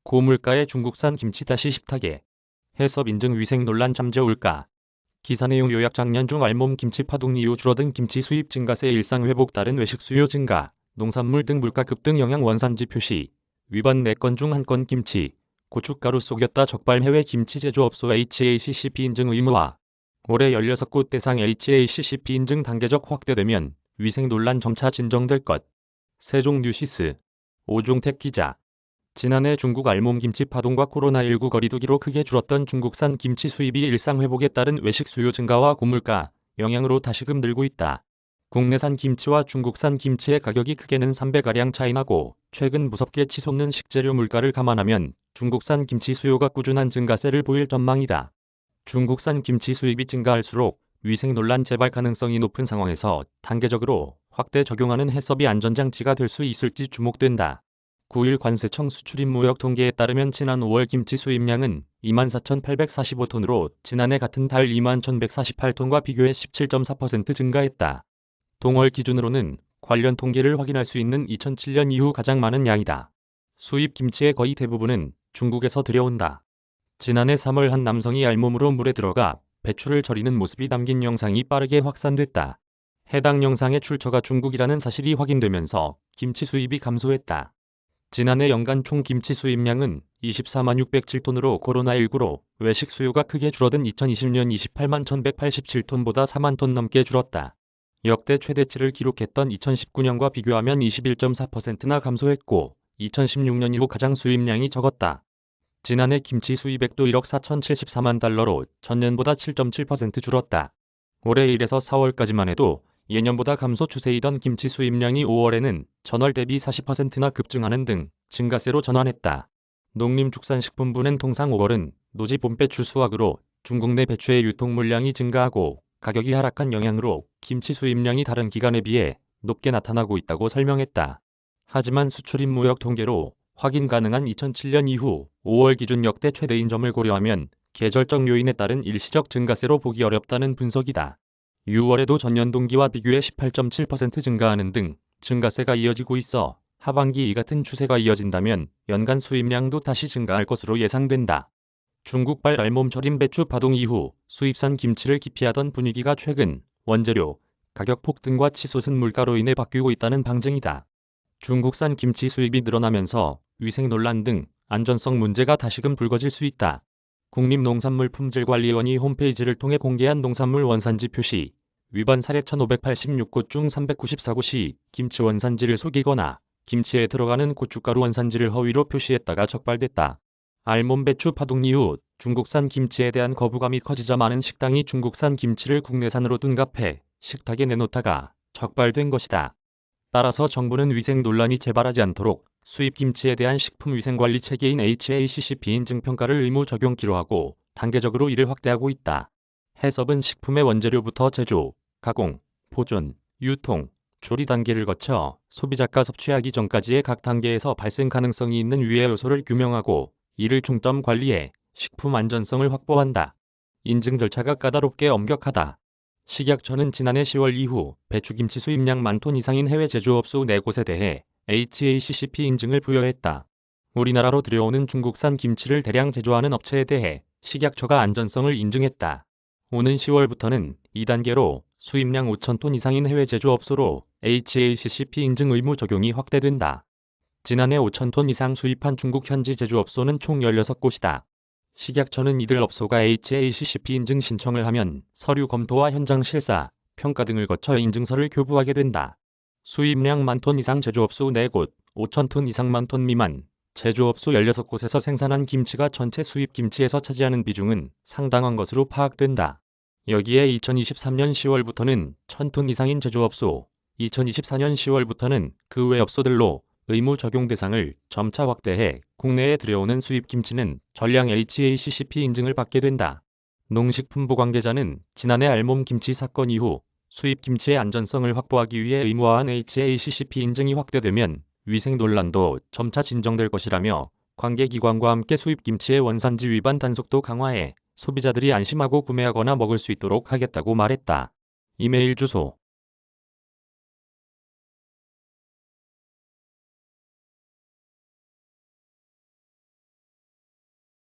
고물가의 중국산 김치 다시 식탁에. 해썹 인증 위생 논란 잠재울까? 기사 내용 요약. 작년 중 알몸 김치 파동 이후 줄어든 김치 수입 증가세 일상 회복 따른 외식 수요 증가, 농산물 등 물가 급등 영향 원산지 표시, 위반 4건 중 1건 김치, 고춧가루 속였다 적발 해외 김치 제조업소 HACCP 인증 의무화. 올해 16곳 대상 HACCP 인증 단계적 확대되면 위생 논란 점차 진정될 것. 세종뉴시스 오종택 기자. 지난해 중국 알몸 김치 파동과 코로나19 거리두기로 크게 줄었던 중국산 김치 수입이 일상 회복에 따른 외식 수요 증가와 고물가 영향으로 다시금 늘고 있다. 국내산 김치와 중국산 김치의 가격이 크게는 3배가량 차이 나고 최근 무섭게 치솟는 식재료 물가를 감안하면 중국산 김치 수요가 꾸준한 증가세를 보일 전망이다. 중국산 김치 수입이 증가할수록 위생 논란 재발 가능성이 높은 상황에서 단계적으로 확대 적용하는 해썹이 안전장치가 될 수 있을지 주목된다. 9일 관세청 수출입무역 통계에 따르면 지난 5월 김치 수입량은 24,845톤으로 지난해 같은 달 21,148톤과 비교해 17.4% 증가했다. 동월 기준으로는 관련 통계를 확인할 수 있는 2007년 이후 가장 많은 양이다. 수입 김치의 거의 대부분은 중국에서 들여온다. 지난해 3월 한 남성이 알몸으로 물에 들어가 배추를 절이는 모습이 담긴 영상이 빠르게 확산됐다. 해당 영상의 출처가 중국이라는 사실이 확인되면서 김치 수입이 감소했다. 지난해 연간 총 김치 수입량은 24만 607톤으로 코로나19로 외식 수요가 크게 줄어든 2020년 28만 1187톤보다 4만 톤 넘게 줄었다. 역대 최대치를 기록했던 2019년과 비교하면 21.4%나 감소했고 2016년 이후 가장 수입량이 적었다. 지난해 김치 수입액도 1억 4,074만 달러로 전년보다 7.7% 줄었다. 올해 1에서 4월까지만 해도 예년보다 감소 추세이던 김치 수입량이 5월에는 전월 대비 40%나 급증하는 등 증가세로 전환했다. 농림축산식품부는 통상 5월은 노지 봄배추 수확으로 중국 내 배추의 유통 물량이 증가하고 가격이 하락한 영향으로 김치 수입량이 다른 기간에 비해 높게 나타나고 있다고 설명했다. 하지만 수출입무역 통계로 확인 가능한 2007년 이후 5월 기준 역대 최대인 점을 고려하면 계절적 요인에 따른 일시적 증가세로 보기 어렵다는 분석이다. 6월에도 전년 동기와 비교해 18.7% 증가하는 등 증가세가 이어지고 있어 하반기 이 같은 추세가 이어진다면 연간 수입량도 다시 증가할 것으로 예상된다. 중국발 알몸 절임 배추 파동 이후 수입산 김치를 기피하던 분위기가 최근 원재료 가격 폭등과 치솟은 물가로 인해 바뀌고 있다는 방증이다. 중국산 김치 수입이 늘어나면서 위생 논란 등 안전성 문제가 다시금 불거질 수 있다. 국립농산물품질관리원이 홈페이지를 통해 공개한 농산물 원산지 표시, 위반 사례 1,586곳 중 394곳이 김치 원산지를 속이거나 김치에 들어가는 고춧가루 원산지를 허위로 표시했다가 적발됐다. 알몸 배추 파동 이후 중국산 김치에 대한 거부감이 커지자 많은 식당이 중국산 김치를 국내산으로 둔갑해 식탁에 내놓다가 적발된 것이다. 따라서 정부는 위생 논란이 재발하지 않도록 수입 김치에 대한 식품위생관리 체계인 HACCP 인증 평가를 의무 적용키로 하고 단계적으로 이를 확대하고 있다. 해썹은 식품의 원재료부터 제조, 가공, 보존, 유통, 조리 단계를 거쳐 소비자가 섭취하기 전까지의 각 단계에서 발생 가능성이 있는 유해 요소를 규명하고 이를 중점 관리해 식품 안전성을 확보한다. 인증 절차가 까다롭게 엄격하다. 식약처는 지난해 10월 이후 배추김치 수입량 10,000톤 이상인 해외 제조업소 4곳에 대해 HACCP 인증을 부여했다. 우리나라로 들여오는 중국산 김치를 대량 제조하는 업체에 대해 식약처가 안전성을 인증했다. 오는 10월부터는 2단계로 수입량 5,000톤 이상인 해외 제조업소로 HACCP 인증 의무 적용이 확대된다. 지난해 5,000톤 이상 수입한 중국 현지 제조업소는 총 16곳이다. 식약처는 이들 업소가 HACCP 인증 신청을 하면 서류 검토와 현장 실사, 평가 등을 거쳐 인증서를 교부하게 된다. 수입량 10,000톤 이상 제조업소 4곳, 5,000톤 이상 10,000톤 미만, 제조업소 16곳에서 생산한 김치가 전체 수입 김치에서 차지하는 비중은 상당한 것으로 파악된다. 여기에 2023년 10월부터는 1,000톤 이상인 제조업소, 2024년 10월부터는 그 외 업소들로 의무 적용 대상을 점차 확대해 국내에 들여오는 수입 김치는 전량 HACCP 인증을 받게 된다. 농식품부 관계자는 지난해 알몸 김치 사건 이후 수입 김치의 안전성을 확보하기 위해 의무화한 HACCP 인증이 확대되면 위생 논란도 점차 진정될 것이라며 관계기관과 함께 수입 김치의 원산지 위반 단속도 강화해 소비자들이 안심하고 구매하거나 먹을 수 있도록 하겠다고 말했다. 이메일 주소